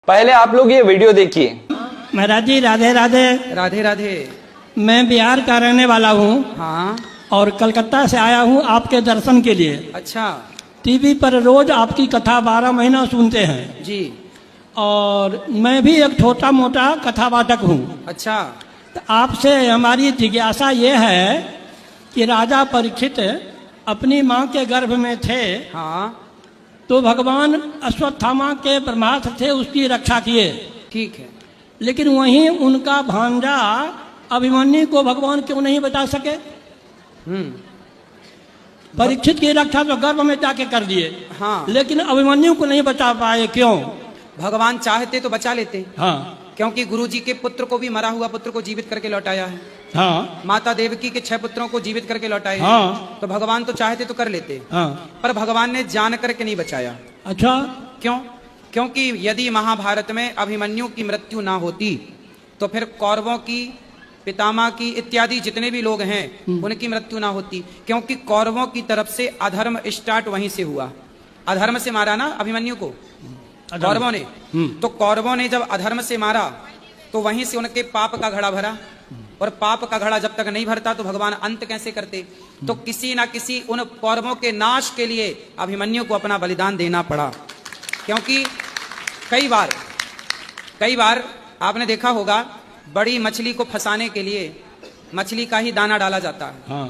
पहले आप लोग ये वीडियो देखिए। महाराज जी राधे राधे। राधे राधे। मैं बिहार का रहने वाला हूँ। हाँ। और कलकत्ता से आया हूँ आपके दर्शन के लिए। अच्छा। टीवी पर रोज आपकी कथा 12 महीना सुनते हैं जी। और मैं भी एक छोटा मोटा कथावाचक हूँ। अच्छा। तो आपसे हमारी जिज्ञासा ये है कि राजा परीक्षित अपनी माँ के गर्भ में थे। हाँ। तो भगवान अश्वत्थामा के ब्रह्मास्त्र से उसकी रक्षा किए। ठीक है। लेकिन वहीं उनका भांजा अभिमन्यु को भगवान क्यों नहीं बचा सके? परीक्षित की रक्षा तो गर्भ में जाके कर दिए। हाँ। लेकिन अभिमन्यु को नहीं बचा पाए, क्यों? भगवान चाहते तो बचा लेते। हाँ। क्योंकि गुरुजी के पुत्र को भी, मरा हुआ पुत्र को जीवित करके लौटाया है। हाँ। माता देवकी के 6 पुत्रों को जीवित करके लौटाया। हाँ। तो भगवान तो चाहते तो कर लेते। हाँ। पर भगवान ने जान करके नहीं बचाया। अच्छा। क्यों? क्योंकि यदि महाभारत में अभिमन्यु की मृत्यु ना होती तो फिर कौरवों की, पितामह की इत्यादि जितने भी लोग हैं उनकी मृत्यु ना होती। क्योंकि कौरवों की तरफ से अधर्म स्टार्ट वहीं से हुआ। अधर्म से मारा ना अभिमन्यु को कौरवों ने। तो कौरवों ने जब अधर्म से मारा तो वहीं से उनके पाप का घड़ा भरा। और पाप का घड़ा जब तक नहीं भरता तो भगवान अंत कैसे करते? तो किसी ना किसी उन कौरवों के नाश के लिए अभिमन्यु को अपना बलिदान देना पड़ा। क्योंकि कई बार आपने देखा होगा, बड़ी मछली को फंसाने के लिए मछली का ही दाना डाला जाता है। हाँ।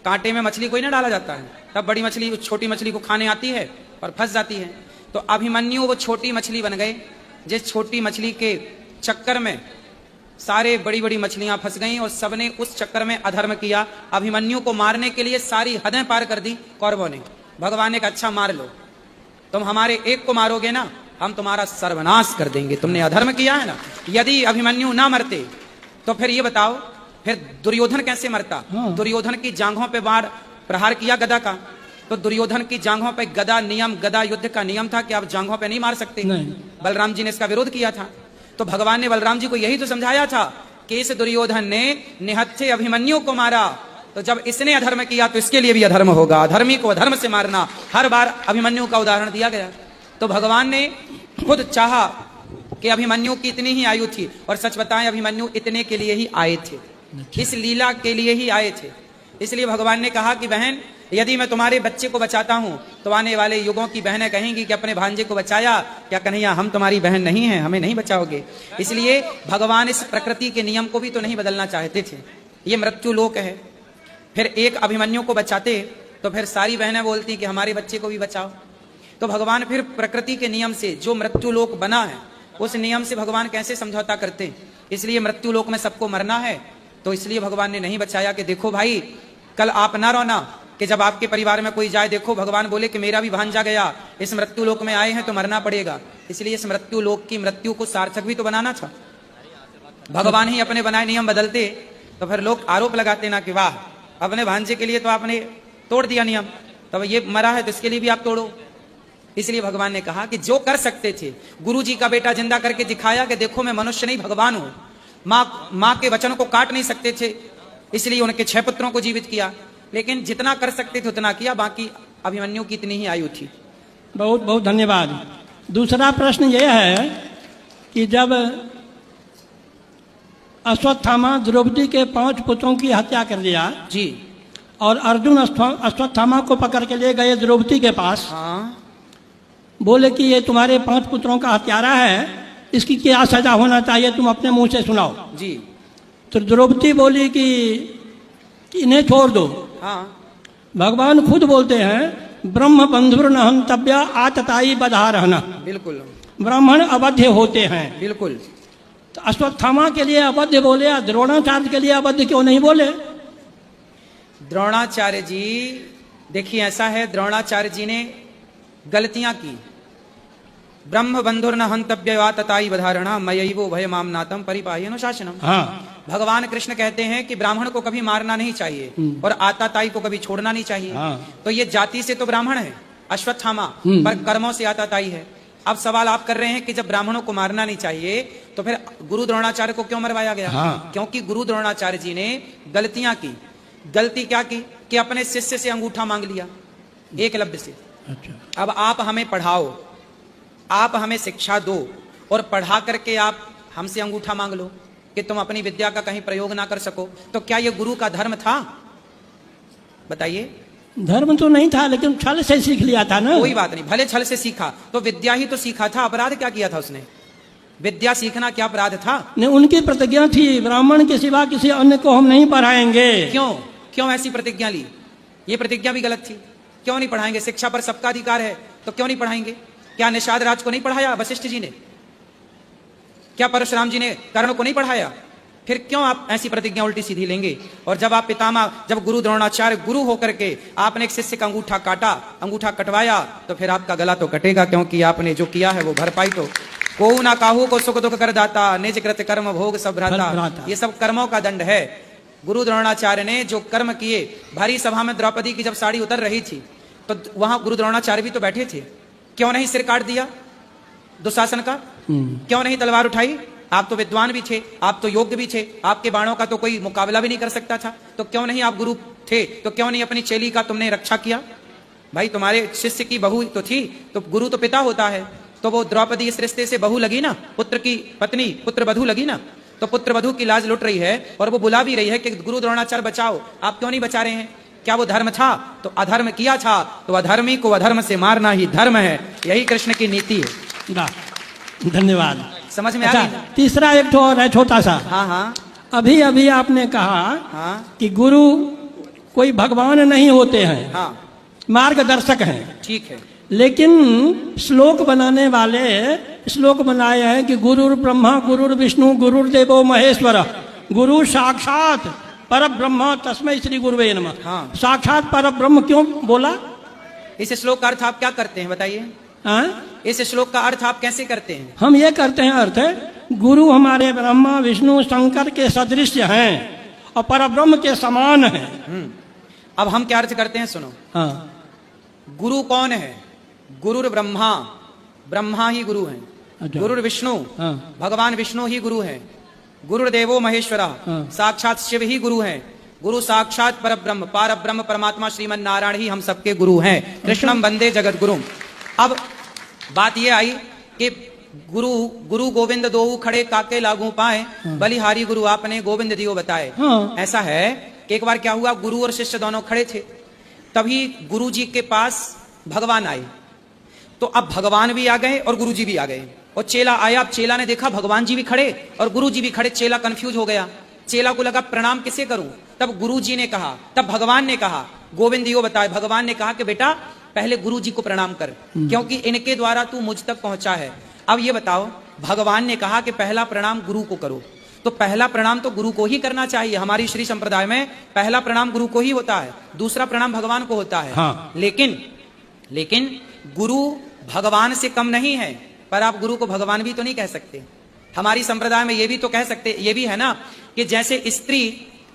कांटे में मछली को ही ना डाला जाता है, तब बड़ी मछली छोटी मछली को खाने आती है और फंस जाती है। तो अभिमन्यु वो छोटी मछली बन गए, जिस छोटी मछली के चक्कर में सारे बड़ी बड़ी मछलियां फंस गईं और सबने उस चक्कर में अधर्म किया। अभिमन्यु को मारने के लिए सारी हदें पार कर दी कौरवों ने। भगवान ने कहा अच्छा मार लो, तुम हमारे एक को मारोगे ना, हम तुम्हारा सर्वनाश कर देंगे, तुमने अधर्म किया है ना। यदि अभिमन्यु ना मरते तो फिर ये बताओ, फिर दुर्योधन कैसे मरता? दुर्योधन की जांघों पे बाण प्रहार किया गदा का, तो दुर्योधन की जांघों पे गदा नियम, गदा युद्ध का नियम था कि आप जांघों पे नहीं मार सकते। बलराम जी ने इसका विरोध किया था। तो भगवान ने बलराम जी को यही तो समझाया था कि इस दुर्योधन ने निहत्थे अभिमन्यु को मारा, तो जब इसने अधर्म किया तो इसके लिए भी अधर्म होगा। अधर्मी को अधर्म से मारना, हर बार अभिमन्यु का उदाहरण दिया गया। तो भगवान ने खुद चाहा कि अभिमन्यु की इतनी ही आयु थी, और सच बताएं अभिमन्यु इतने के लिए ही आए थे, इस लीला के लिए ही आए थे। इसलिए भगवान ने कहा कि बहन, यदि मैं तुम्हारे बच्चे को बचाता हूं तो आने वाले युगों की बहनें कहेंगी कि अपने भांजे को बचाया, क्या कन्हैया हम तुम्हारी बहन नहीं हैं, हमें नहीं बचाओगे। इसलिए भगवान इस प्रकृति के नियम को भी तो नहीं बदलना चाहते थे। ये मृत्यु लोक है। फिर एक अभिमन्यु को बचाते तो फिर सारी बहनें बोलती कि हमारे बच्चे को भी बचाओ। तो भगवान फिर प्रकृति के नियम से, जो मृत्यु लोक बना है उस नियम से भगवान कैसे समझौता करते? इसलिए मृत्यु लोक में सबको मरना है, तो इसलिए भगवान ने नहीं बचाया कि देखो भाई, कल आप ना रोना कि जब आपके परिवार में कोई जाए, देखो भगवान बोले कि मेरा भी भांजा गया, इस मृत्यु लोक में आए हैं तो मरना पड़ेगा। इसलिए इस मृत्यु लोक की मृत्यु को सार्थक भी तो बनाना था। भगवान ही अपने बनाए नियम बदलते तो फिर लोग आरोप लगाते ना कि वाह, अपने भांजे के लिए तो आपने तोड़ दिया नियम, तब ये मरा है तो इसके लिए भी आप तोड़ो। इसलिए भगवान ने कहा कि जो कर सकते थे, गुरु जी का बेटा जिंदा करके दिखाया कि देखो मैं मनुष्य नहीं भगवान हूं। माँ के वचन को काट नहीं सकते थे, इसलिए उनके 6 पुत्रों को जीवित किया। लेकिन जितना कर सकते थे उतना किया, बाकी अभिमन्यु की इतनी ही आयु थी। बहुत बहुत धन्यवाद। दूसरा प्रश्न यह है कि जब अश्वत्थामा द्रौपदी के 5 पुत्रों की हत्या कर दिया जी, और अर्जुन अश्वत्थामा को पकड़ के ले गए द्रौपदी के पास। हाँ। बोले कि ये तुम्हारे 5 पुत्रों का हत्यारा है, इसकी क्या सजा होना चाहिए, तुम अपने मुंह से सुनाओ। जी। तो द्रौपदी बोली कि इन्हें छोड़ दो। हाँ। भगवान खुद बोलते हैं ब्रह्म बंधुर न हंतव्य आतताई बधा रहना। बिल्कुल। ब्राह्मण अवध्य होते हैं। बिल्कुल। तो अश्वत्थामा के लिए अवध्य बोले, द्रोणाचार्य के लिए अवध्य क्यों नहीं बोले? द्रोणाचार्य जी, देखिए ऐसा है, द्रोणाचार्य जी ने गलतियां की। ब्रह्म बंधुर न हंतव्य आतताई बधारणा मयैवो भयमामनातम परिपाह्यनो शासनम। हाँ। भगवान कृष्ण कहते हैं कि ब्राह्मण को कभी मारना नहीं चाहिए और आताताई को कभी छोड़ना नहीं चाहिए। हाँ। तो ये जाति से तो ब्राह्मण है अश्वत्थामा, पर कर्मों से आताताई है। अब सवाल आप कर रहे हैं कि जब ब्राह्मणों को मारना नहीं चाहिए तो फिर गुरु द्रोणाचार्य को क्यों मरवाया गया? हाँ। क्योंकि गुरु द्रोणाचार्य जी ने गलतियां की। गलती क्या की कि अपने शिष्य से अंगूठा मांग लिया, एकलव्य से। अच्छा। अब आप हमें पढ़ाओ, आप हमें शिक्षा दो, और पढ़ा करके आप हमसे अंगूठा मांग लो कि तुम अपनी विद्या का कहीं प्रयोग ना कर सको, तो क्या ये गुरु का धर्म था? बताइए। धर्म तो नहीं था, लेकिन छल से सीख लिया था ना। कोई बात नहीं, भले छल से सीखा, तो विद्या ही तो सीखा था। अपराध क्या किया था उसने? विद्या सीखना क्या अपराध था? नहीं, उनकी प्रतिज्ञा थी, ब्राह्मण के सिवा किसी अन्य को हम नहीं पढ़ाएंगे। क्यों क्यों ऐसी प्रतिज्ञा ली? ये प्रतिज्ञा भी गलत थी। क्यों नहीं पढ़ाएंगे? शिक्षा पर सबका अधिकार है, तो क्यों नहीं पढ़ाएंगे? क्या निषाद राज को नहीं पढ़ाया वशिष्ठ जी ने? क्या परशुराम जी ने कर्ण को नहीं पढ़ाया? फिर क्यों आप ऐसी प्रतिज्ञा उल्टी सीधी लेंगे? और जब आप पितामह, जब गुरु द्रोणाचार्य गुरु होकर के आपने एक शिष्य का अंगूठा काटा, अंगूठा कटवाया, तो फिर आपका गला तो कटेगा, क्योंकि आपने जो किया है वो भरपाई तो को ना काहू को सुख दुख कर दाता, निज कृत कर्म भोग सब भ्राता। ये सब कर्मों का दंड है। गुरु द्रोणाचार्य ने जो कर्म किए, भरी सभा में द्रौपदी की जब साड़ी उतर रही थी, तो वहां गुरु द्रोणाचार्य भी तो बैठे थे। क्यों नहीं सिर काट दिया दुशासन का? क्यों नहीं तलवार उठाई? आप तो विद्वान भी थे, आप तो योग्य भी थे, आपके बाणों का तो कोई मुकाबला भी नहीं कर सकता था, तो क्यों नहीं? आप गुरु थे तो क्यों नहीं अपनी चेली का तुमने रक्षा किया? भाई तुम्हारे शिष्य की बहू तो थी, तो गुरु तो पिता होता है, तो वो द्रौपदी इस रिश्ते से बहू लगी ना, पुत्र की पत्नी, पुत्र वधू लगी ना, तो पुत्र वधू की लाज लुट रही है, और वो बुला भी रही है कि गुरु द्रोणाचार्य बचाओ। आप क्यों नहीं बचा रहे हैं? क्या वो धर्म था? तो अधर्म किया था, तो अधर्मी को अधर्म से मारना ही धर्म है। यही कृष्ण की नीति है। धन्यवाद। समझ में आ गई? तीसरा एक तो और है, छोटा सा। हाँ हाँ अभी अभी आपने कहा हाँ कि गुरु कोई भगवान नहीं होते हैं, हाँ, मार्गदर्शक हैं। ठीक है। लेकिन श्लोक बनाने वाले श्लोक बनाए हैं कि गुरुर ब्रह्मा गुरुर विष्णु गुरुर्देवो महेश्वर, गुरु साक्षात पर ब्रह्म तस्मै श्री गुरुवे नमः। हाँ। साक्षात पर ब्रह्म क्यों बोला? इस श्लोक का अर्थ आप क्या करते हैं बताइए? हाँ? इस श्लोक का अर्थ आप कैसे करते हैं? हम ये करते हैं, अर्थ गुरु हमारे ब्रह्मा विष्णु शंकर के सदृश हैं और पर ब्रह्म के समान हैं। अब हम क्या अर्थ करते हैं, सुनो। हाँ। गुरु कौन है? गुरुर ब्रह्मा, ब्रह्मा ही गुरु हैं। अच्छा। गुरुर विष्णु, हाँ। भगवान विष्णु ही गुरु हैं। गुरुर्देवो महेश्वरा, हाँ। साक्षात शिव ही गुरु हैं। गुरु साक्षात परब्रह्म, पार ब्रह्म परमात्मा श्रीमन नारायण ही हम सबके गुरु हैं। कृष्णम वंदे जगत गुरु। अब बात यह आई कि गुरु गोविंद दो खड़े काके लागू पाए, बलिहारी गुरु आपने गोविंद दियो बताए। हाँ। ऐसा है कि एक बार क्या हुआ, गुरु और शिष्य दोनों खड़े थे, तभी गुरु जी के पास भगवान आए। तो अब भगवान भी आ गए और गुरु जी भी आ गए, और चेला आया। अब चेला ने देखा भगवान जी भी खड़े और गुरु जी भी खड़े, चेला कंफ्यूज हो गया। चेला को लगा प्रणाम किसे करूं? तब गुरु जी ने कहा, तब भगवान ने कहा, गोविंद दियो बताए, भगवान ने कहा कि बेटा पहले गुरु जी को प्रणाम कर, क्योंकि इनके द्वारा तू मुझ तक पहुंचा है। अब ये बताओ, भगवान ने कहा कि पहला प्रणाम गुरु को करो, तो पहला प्रणाम तो गुरु को ही करना चाहिए। हमारी श्री संप्रदाय में पहला प्रणाम गुरु को ही होता है, दूसरा प्रणाम भगवान को होता है। हाँ। लेकिन गुरु भगवान से कम नहीं है, पर आप गुरु को भगवान भी तो नहीं कह सकते। हमारी संप्रदाय में ये भी तो कह सकते, ये भी है ना कि जैसे स्त्री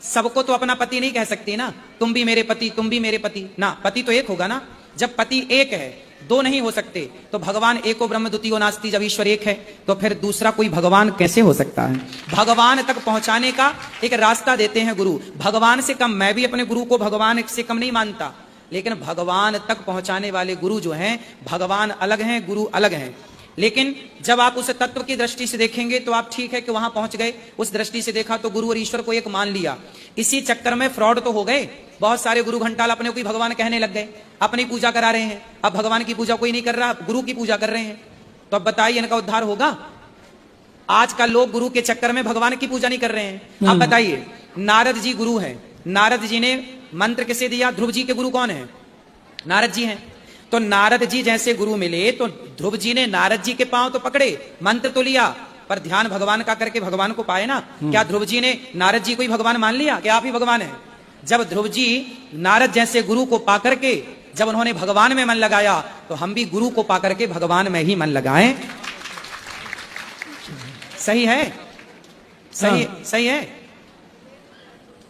सबको तो अपना पति नहीं कह सकती ना, तुम भी मेरे पति, तुम भी मेरे पति ना, पति तो एक होगा ना। जब पति एक है, दो नहीं हो सकते। तो भगवान एको ब्रह्म द्वितीयो नास्ति, जब ईश्वर एक है तो फिर दूसरा कोई भगवान कैसे हो सकता है? भगवान तक पहुंचाने का एक रास्ता देते हैं गुरु। भगवान से कम, मैं भी अपने गुरु को भगवान से कम नहीं मानता, लेकिन भगवान तक पहुंचाने वाले गुरु जो हैं, भगवान अलग हैं, गुरु अलग हैं। लेकिन जब आप उस तत्व की दृष्टि से देखेंगे तो आप ठीक है कि वहां पहुंच गए, उस दृष्टि से देखा तो गुरु और ईश्वर को एक मान लिया। इसी चक्कर में फ्रॉड तो हो गए, बहुत सारे गुरु घंटाल अपने को ही भगवान कहने लग गए, अपनी पूजा करा रहे हैं। अब भगवान की पूजा कोई नहीं कर रहा, गुरु की पूजा कर रहे हैं, तो अब बताइए इनका उद्धार होगा? आजकल लोग गुरु के चक्कर में भगवान की पूजा नहीं कर रहे हैं। अब बताइए, नारद जी गुरु हैं, नारद जी ने मंत्र किसे दिया? ध्रुव जी के गुरु कौन है? नारद जी हैं। तो नारद जी जैसे गुरु मिले तो ध्रुव जी ने नारद जी के पांव तो पकड़े, मंत्र तो लिया, पर ध्यान भगवान का करके भगवान को पाए ना। क्या ध्रुव जी ने नारद जी को ही भगवान मान लिया कि आप ही भगवान हैं? जब ध्रुव जी नारद जैसे गुरु को पा करके जब उन्होंने भगवान में मन लगाया, तो हम भी गुरु को पा करके भगवान में ही मन लगाएं। सही है? सही हाँ। सही है?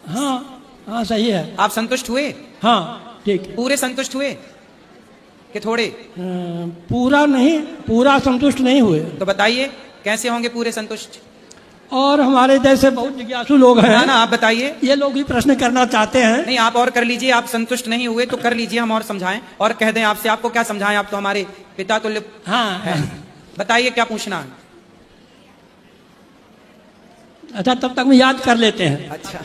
हाँ हाँ सही है। आप संतुष्ट हुए? हाँ ठीक है। पूरे संतुष्ट हुए कि थोड़े? पूरा नहीं, पूरा संतुष्ट नहीं हुए। तो बताइए कैसे होंगे पूरे संतुष्ट? और हमारे जैसे बहुत जिज्ञासु लोग हैं ना, आप बताइए। ये लोग भी प्रश्न करना चाहते हैं। नहीं, आप और कर लीजिए, आप संतुष्ट नहीं हुए तो कर लीजिए, हम और समझाएं और कह दें आपसे। आपको क्या समझाएं, आप तो हमारे पिता तुल्य। हाँ, हाँ। बताइए क्या पूछना है? अच्छा, तब तक हम याद कर लेते हैं। अच्छा